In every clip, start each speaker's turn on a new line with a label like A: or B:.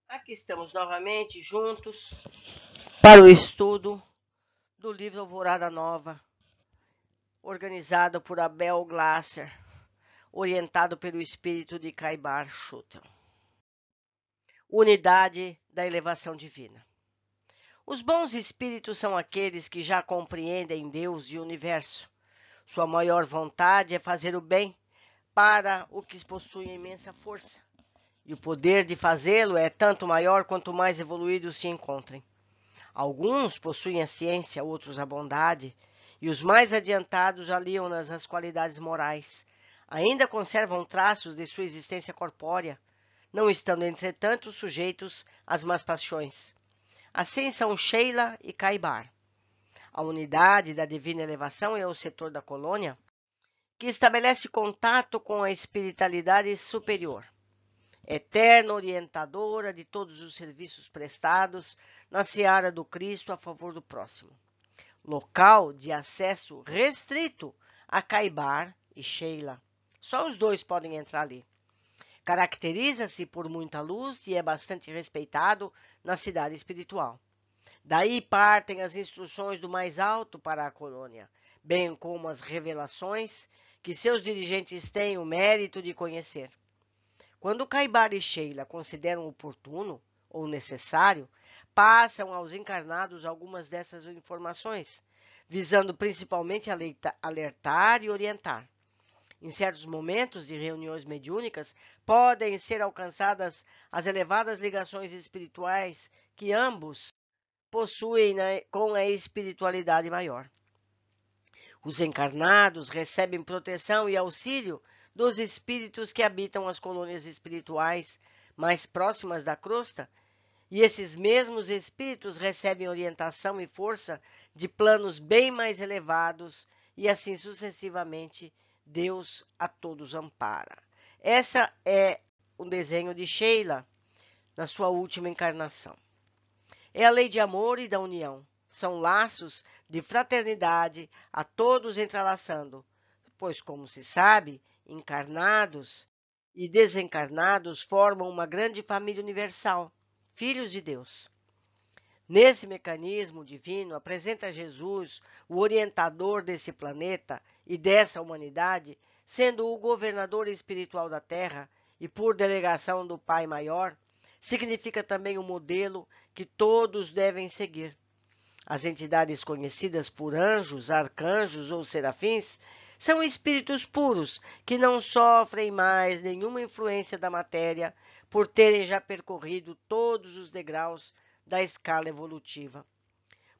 A: Aqui estamos novamente juntos para o estudo do livro Alvorada Nova, organizado por Abel Glasser, orientado pelo espírito de Caibar Schutel. Unidade da elevação divina. Os bons espíritos são aqueles que já compreendem Deus e o universo. Sua maior vontade é fazer o bem para o que possui imensa força. E o poder de fazê-lo é tanto maior quanto mais evoluídos se encontrem. Alguns possuem a ciência, outros a bondade, e os mais adiantados aliam-nas às qualidades morais. Ainda conservam traços de sua existência corpórea, não estando, entretanto, sujeitos às más paixões. Assim são Sheila e Caibar. A unidade da divina elevação é o setor da colônia, que estabelece contato com a espiritualidade superior, eterna orientadora de todos os serviços prestados na seara do Cristo a favor do próximo. Local de acesso restrito a Caibar e Sheila. Só os dois podem entrar ali. Caracteriza-se por muita luz e é bastante respeitado na cidade espiritual. Daí partem as instruções do mais alto para a colônia, bem como as revelações que seus dirigentes têm o mérito de conhecer. Quando Caibar e Sheila consideram oportuno ou necessário, passam aos encarnados algumas dessas informações, visando principalmente alertar e orientar. Em certos momentos de reuniões mediúnicas, podem ser alcançadas as elevadas ligações espirituais que ambos possuem com a espiritualidade maior. Os encarnados recebem proteção e auxílio dos espíritos que habitam as colônias espirituais mais próximas da crosta, e esses mesmos espíritos recebem orientação e força de planos bem mais elevados, e assim sucessivamente Deus a todos ampara. Essa é um desenho de Sheila na sua última encarnação. É a lei de amor e da união. São laços de fraternidade a todos entrelaçando, pois, como se sabe, encarnados e desencarnados formam uma grande família universal, filhos de Deus. Nesse mecanismo divino, apresenta Jesus, o orientador desse planeta e dessa humanidade, sendo o governador espiritual da Terra e por delegação do Pai Maior, significa também um modelo que todos devem seguir. As entidades conhecidas por anjos, arcanjos ou serafins são espíritos puros que não sofrem mais nenhuma influência da matéria por terem já percorrido todos os degraus da escala evolutiva.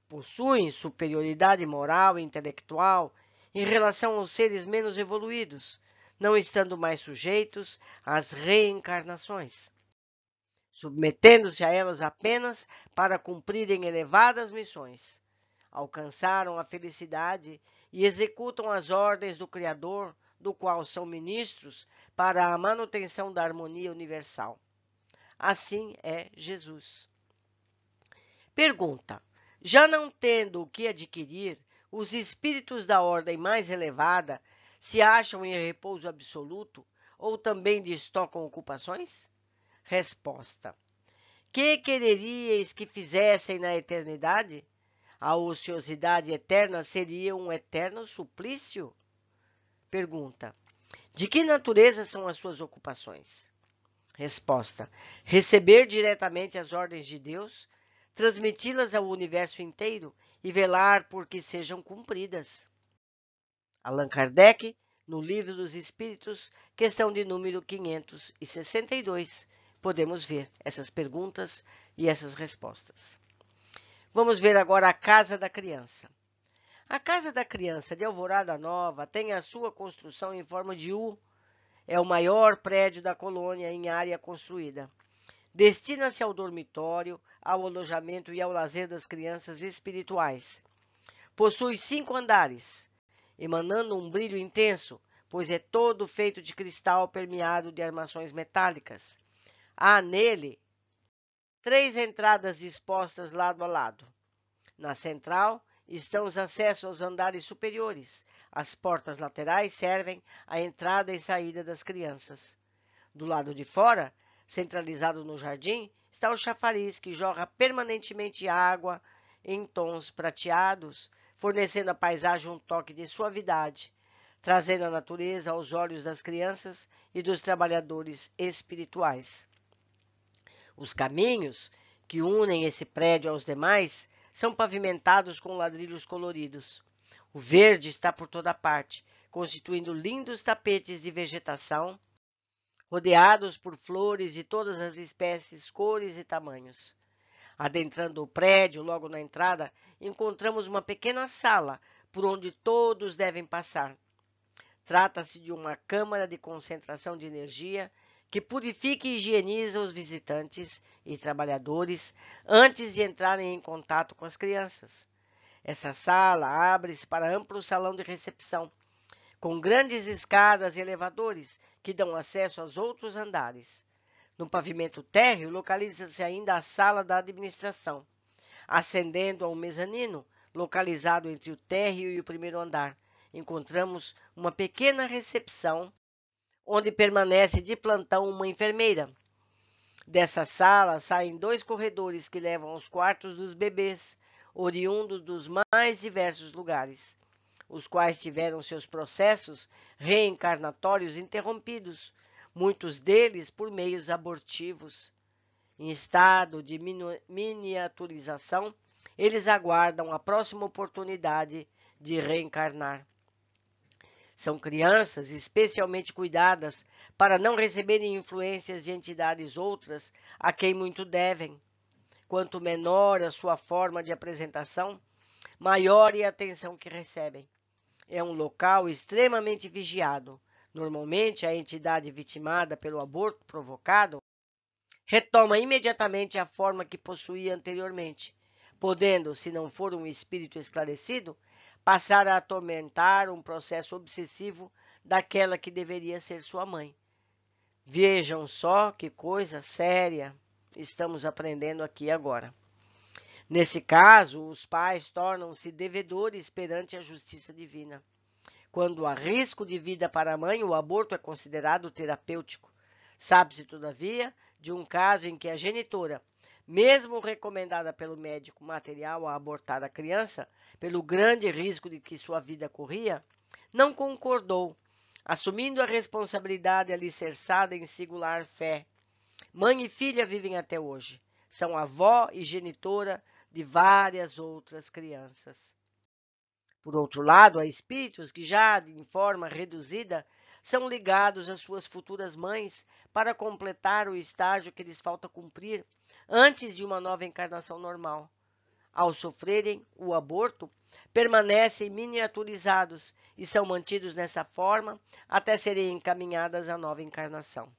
A: Possuem superioridade moral e intelectual em relação aos seres menos evoluídos, não estando mais sujeitos às reencarnações, submetendo-se a elas apenas para cumprirem elevadas missões. Alcançaram a felicidade e executam as ordens do Criador, do qual são ministros para a manutenção da harmonia universal. Assim é Jesus. Pergunta: já não tendo o que adquirir, os espíritos da ordem mais elevada se acham em repouso absoluto ou também destocam ocupações? Resposta: que quereríeis que fizessem na eternidade? A ociosidade eterna seria um eterno suplício? Pergunta: de que natureza são as suas ocupações? Resposta: receber diretamente as ordens de Deus, transmiti-las ao universo inteiro e velar por que sejam cumpridas. Allan Kardec, no Livro dos Espíritos, questão de número 562, podemos ver essas perguntas e essas respostas. Vamos ver agora a Casa da Criança. A Casa da Criança de Alvorada Nova tem a sua construção em forma de U. É o maior prédio da colônia em área construída. Destina-se ao dormitório, ao alojamento e ao lazer das crianças espirituais. Possui 5 andares, emanando um brilho intenso, pois é todo feito de cristal permeado de armações metálicas. Há nele 3 entradas dispostas lado a lado. Na central estão os acessos aos andares superiores. As portas laterais servem à entrada e saída das crianças. Do lado de fora, centralizado no jardim, está o chafariz, que jorra permanentemente água em tons prateados, fornecendo à paisagem um toque de suavidade, trazendo a natureza aos olhos das crianças e dos trabalhadores espirituais. Os caminhos que unem esse prédio aos demais são pavimentados com ladrilhos coloridos. O verde está por toda parte, constituindo lindos tapetes de vegetação, rodeados por flores de todas as espécies, cores e tamanhos. Adentrando o prédio, logo na entrada, encontramos uma pequena sala por onde todos devem passar. Trata-se de uma câmara de concentração de energia que purifica e higieniza os visitantes e trabalhadores antes de entrarem em contato com as crianças. Essa sala abre-se para amplo salão de recepção, com grandes escadas e elevadores que dão acesso aos outros andares. No pavimento térreo localiza-se ainda a sala da administração, ascendendo a um mezanino localizado entre o térreo e o primeiro andar. Encontramos uma pequena recepção onde permanece de plantão uma enfermeira. Dessa sala saem 2 corredores que levam aos quartos dos bebês, oriundos dos mais diversos lugares, os quais tiveram seus processos reencarnatórios interrompidos, muitos deles por meios abortivos. Em estado de miniaturização, eles aguardam a próxima oportunidade de reencarnar. São crianças especialmente cuidadas para não receberem influências de entidades outras a quem muito devem. Quanto menor a sua forma de apresentação, maior é a atenção que recebem. É um local extremamente vigiado. Normalmente, a entidade vitimada pelo aborto provocado retoma imediatamente a forma que possuía anteriormente, podendo, se não for um espírito esclarecido, passar a atormentar um processo obsessivo daquela que deveria ser sua mãe. Vejam só que coisa séria estamos aprendendo aqui agora. Nesse caso, os pais tornam-se devedores perante a justiça divina. Quando há risco de vida para a mãe, o aborto é considerado terapêutico. Sabe-se, todavia, de um caso em que a genitora, mesmo recomendada pelo médico material a abortar a criança, pelo grande risco de que sua vida corria, não concordou, assumindo a responsabilidade alicerçada em singular fé. Mãe e filha vivem até hoje. São avó e genitora de várias outras crianças. Por outro lado, há espíritos que já, em forma reduzida, são ligados às suas futuras mães para completar o estágio que lhes falta cumprir antes de uma nova encarnação normal. Ao sofrerem o aborto, permanecem miniaturizados e são mantidos nessa forma até serem encaminhadas à nova encarnação.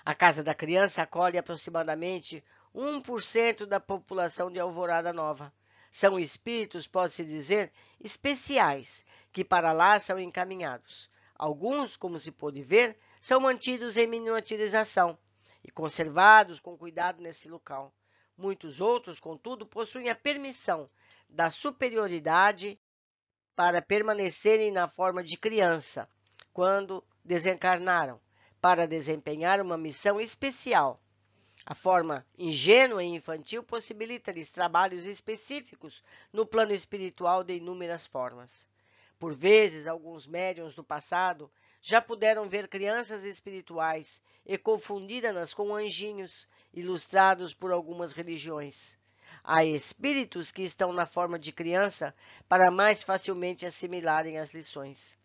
A: A Casa da Criança acolhe aproximadamente 1% da população de Alvorada Nova. São espíritos, pode-se dizer, especiais, que para lá são encaminhados. Alguns, como se pôde ver, são mantidos em miniaturização e conservados com cuidado nesse local. Muitos outros, contudo, possuem a permissão da superioridade para permanecerem na forma de criança, quando desencarnaram, para desempenhar uma missão especial. A forma ingênua e infantil possibilita-lhes trabalhos específicos no plano espiritual de inúmeras formas. Por vezes, alguns médiuns do passado já puderam ver crianças espirituais e confundi-las com anjinhos, ilustrados por algumas religiões. Há espíritos que estão na forma de criança para mais facilmente assimilarem as lições.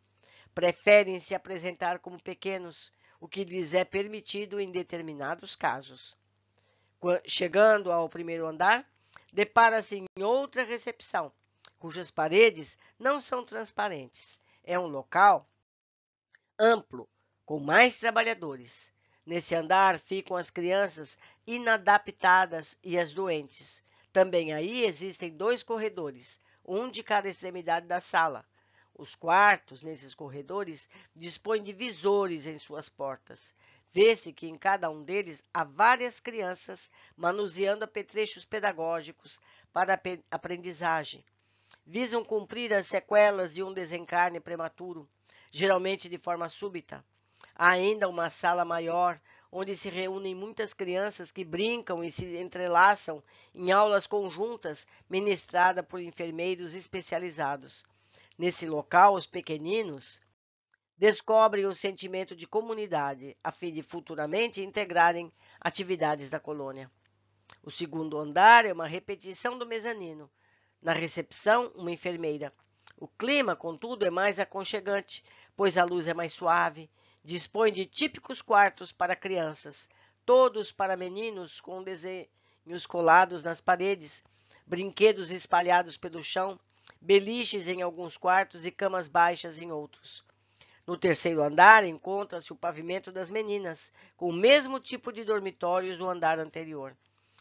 A: Preferem se apresentar como pequenos, o que lhes é permitido em determinados casos. Chegando ao primeiro andar, depara-se em outra recepção, cujas paredes não são transparentes. É um local amplo, com mais trabalhadores. Nesse andar ficam as crianças inadaptadas e as doentes. Também aí existem 2 corredores, um de cada extremidade da sala. Os quartos, nesses corredores, dispõem de visores em suas portas. Vê-se que em cada um deles há várias crianças manuseando apetrechos pedagógicos para a aprendizagem. Visam cumprir as sequelas de um desencarne prematuro, geralmente de forma súbita. Há ainda uma sala maior, onde se reúnem muitas crianças que brincam e se entrelaçam em aulas conjuntas ministradas por enfermeiros especializados. Nesse local, os pequeninos descobrem o sentimento de comunidade, a fim de futuramente integrarem atividades da colônia. O segundo andar é uma repetição do mezanino. Na recepção, uma enfermeira. O clima, contudo, é mais aconchegante, pois a luz é mais suave. Dispõe de típicos quartos para crianças, todos para meninos, com desenhos colados nas paredes, brinquedos espalhados pelo chão, beliches em alguns quartos e camas baixas em outros. No terceiro andar encontra-se o pavimento das meninas, com o mesmo tipo de dormitórios do andar anterior.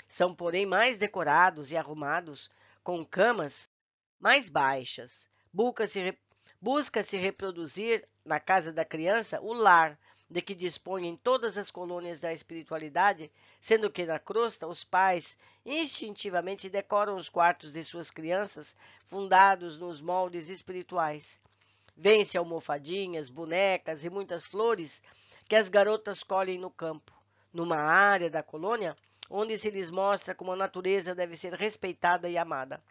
A: São, porém, mais decorados e arrumados, com camas mais baixas. Busca-se reproduzir, na casa da criança, o lar de que dispõem em todas as colônias da espiritualidade, sendo que na crosta os pais instintivamente decoram os quartos de suas crianças, fundados nos moldes espirituais. Vêm-se almofadinhas, bonecas e muitas flores que as garotas colhem no campo, numa área da colônia onde se lhes mostra como a natureza deve ser respeitada e amada.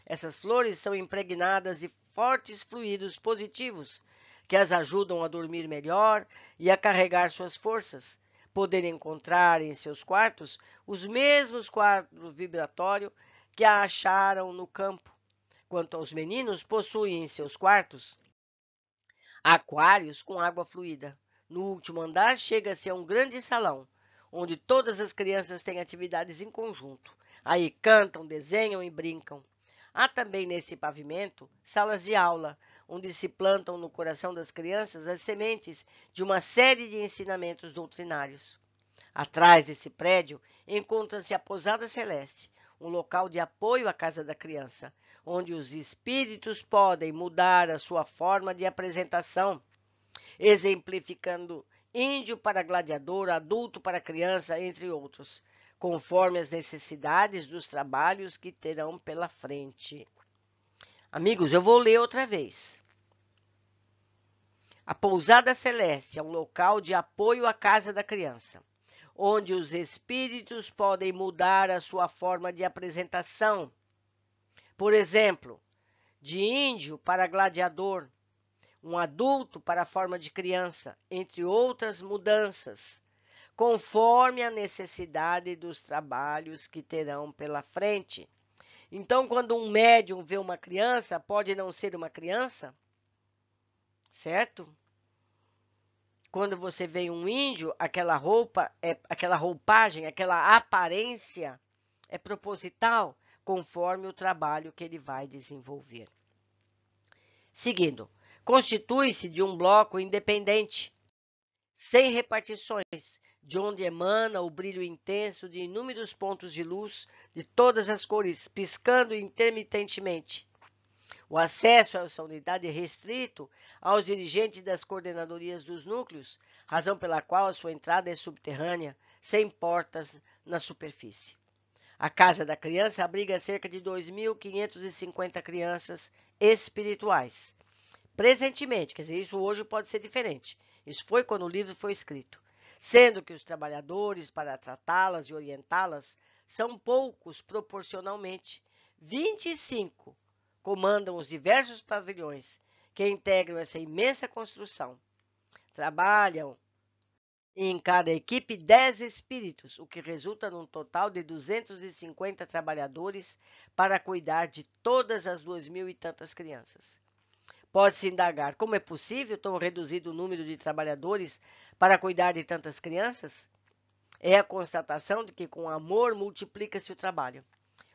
A: Essas flores são impregnadas de fortes fluidos positivos que as ajudam a dormir melhor e a carregar suas forças, poder encontrar em seus quartos os mesmos quadros vibratórios que a acharam no campo. Quanto aos meninos, possuem em seus quartos aquários com água fluida. No último andar, chega-se a um grande salão, onde todas as crianças têm atividades em conjunto. Aí cantam, desenham e brincam. Há também nesse pavimento salas de aula, onde se plantam no coração das crianças as sementes de uma série de ensinamentos doutrinários. Atrás desse prédio encontra-se a Pousada Celeste, um local de apoio à casa da criança, onde os espíritos podem mudar a sua forma de apresentação, exemplificando índio para gladiador, adulto para criança, entre outros, conforme as necessidades dos trabalhos que terão pela frente. Amigos, eu vou ler outra vez. A Pousada Celeste é um local de apoio à casa da criança, onde os espíritos podem mudar a sua forma de apresentação. Por exemplo, de índio para gladiador, um adulto para a forma de criança, entre outras mudanças, conforme a necessidade dos trabalhos que terão pela frente. Então, quando um médium vê uma criança, pode não ser uma criança, certo? Quando você vê um índio, aquela roupa, aquela roupagem, aquela aparência é proposital, conforme o trabalho que ele vai desenvolver. Seguindo, constitui-se de um bloco independente, sem repartições, de onde emana o brilho intenso de inúmeros pontos de luz de todas as cores, piscando intermitentemente. O acesso a essa unidade é restrito aos dirigentes das coordenadorias dos núcleos, razão pela qual a sua entrada é subterrânea, sem portas na superfície. A Casa da Criança abriga cerca de 2.550 crianças espirituais. Presentemente, quer dizer, isso hoje pode ser diferente. Isso foi quando o livro foi escrito. Sendo que os trabalhadores para tratá-las e orientá-las são poucos proporcionalmente. 25 comandam os diversos pavilhões que integram essa imensa construção. Trabalham em cada equipe 10 espíritos, o que resulta num total de 250 trabalhadores para cuidar de todas as 2.000 e tantas crianças. Pode-se indagar como é possível tão reduzido o número de trabalhadores para cuidar de tantas crianças? É a constatação de que com amor multiplica-se o trabalho.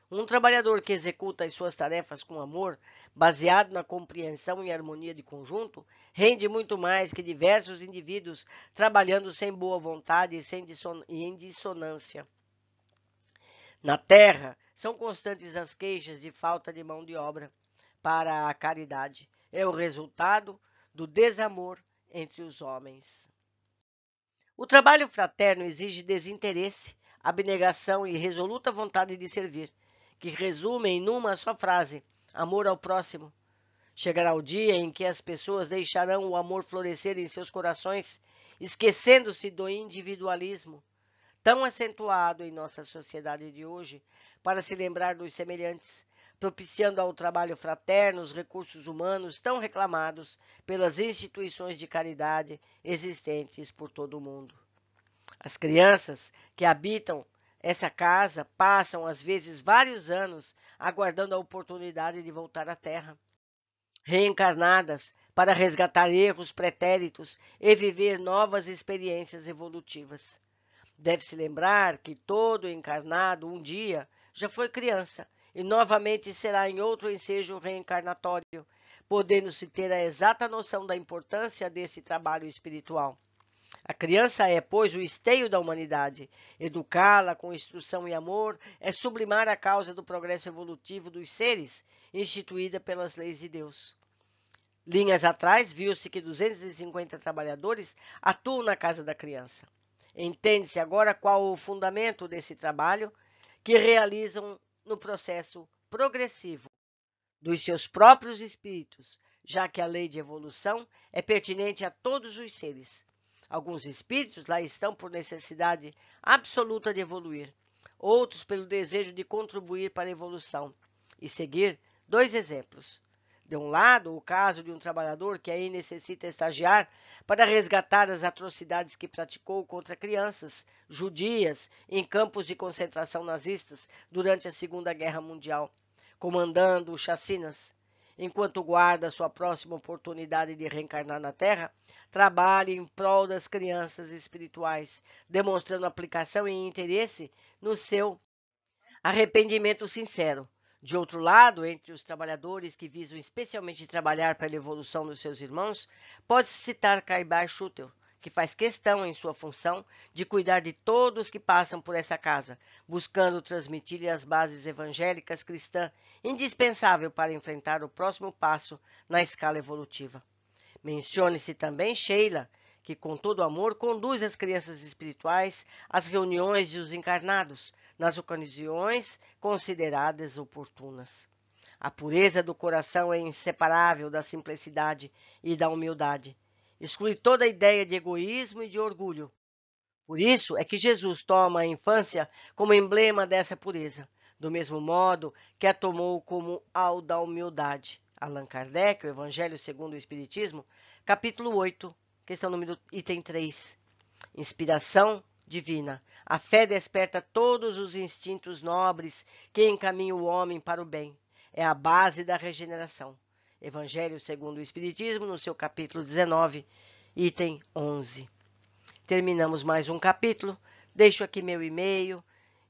A: Um trabalhador que executa as suas tarefas com amor, baseado na compreensão e harmonia de conjunto, rende muito mais que diversos indivíduos trabalhando sem boa vontade e em dissonância. Na Terra, são constantes as queixas de falta de mão de obra para a caridade. É o resultado do desamor entre os homens. O trabalho fraterno exige desinteresse, abnegação e resoluta vontade de servir, que resumem numa só frase: amor ao próximo. Chegará o dia em que as pessoas deixarão o amor florescer em seus corações esquecendo-se do individualismo tão acentuado em nossa sociedade de hoje, para se lembrar dos semelhantes, propiciando ao trabalho fraterno os recursos humanos tão reclamados pelas instituições de caridade existentes por todo o mundo. As crianças que habitam essa casa passam, às vezes, vários anos aguardando a oportunidade de voltar à Terra, reencarnadas para resgatar erros pretéritos e viver novas experiências evolutivas. Deve-se lembrar que todo encarnado um dia já foi criança e novamente será em outro ensejo reencarnatório, podendo-se ter a exata noção da importância desse trabalho espiritual. A criança é, pois, o esteio da humanidade. Educá-la com instrução e amor é sublimar a causa do progresso evolutivo dos seres, instituída pelas leis de Deus. Linhas atrás, viu-se que 250 trabalhadores atuam na casa da criança. Entende-se agora qual o fundamento desse trabalho que realizam no processo progressivo dos seus próprios espíritos, já que a lei de evolução é pertinente a todos os seres. Alguns espíritos lá estão por necessidade absoluta de evoluir, outros pelo desejo de contribuir para a evolução. E seguir dois exemplos. De um lado, o caso de um trabalhador que aí necessita estagiar para resgatar as atrocidades que praticou contra crianças judias em campos de concentração nazistas durante a Segunda Guerra Mundial, comandando chacinas. Enquanto guarda sua próxima oportunidade de reencarnar na Terra, trabalhe em prol das crianças espirituais, demonstrando aplicação e interesse no seu arrependimento sincero. De outro lado, entre os trabalhadores que visam especialmente trabalhar pela evolução dos seus irmãos, pode-se citar Caibar Schutel, que faz questão, em sua função, de cuidar de todos que passam por essa casa, buscando transmitir-lhe as bases evangélicas cristãs, indispensável para enfrentar o próximo passo na escala evolutiva. Mencione-se também Sheila, que com todo amor conduz as crianças espirituais às reuniões dos encarnados, nas ocasiões consideradas oportunas. A pureza do coração é inseparável da simplicidade e da humildade. Exclui toda a ideia de egoísmo e de orgulho. Por isso é que Jesus toma a infância como emblema dessa pureza, do mesmo modo que a tomou como ao da humildade. Allan Kardec, o Evangelho segundo o Espiritismo, capítulo 8, questão número item 3. Inspiração divina. A fé desperta todos os instintos nobres que encaminham o homem para o bem. É a base da regeneração. Evangelho segundo o Espiritismo, no seu capítulo 19, item 11. Terminamos mais um capítulo. Deixo aqui meu e-mail,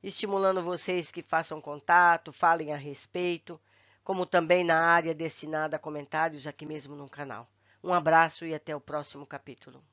A: estimulando vocês que façam contato, falem a respeito, como também na área destinada a comentários aqui mesmo no canal. Um abraço e até o próximo capítulo.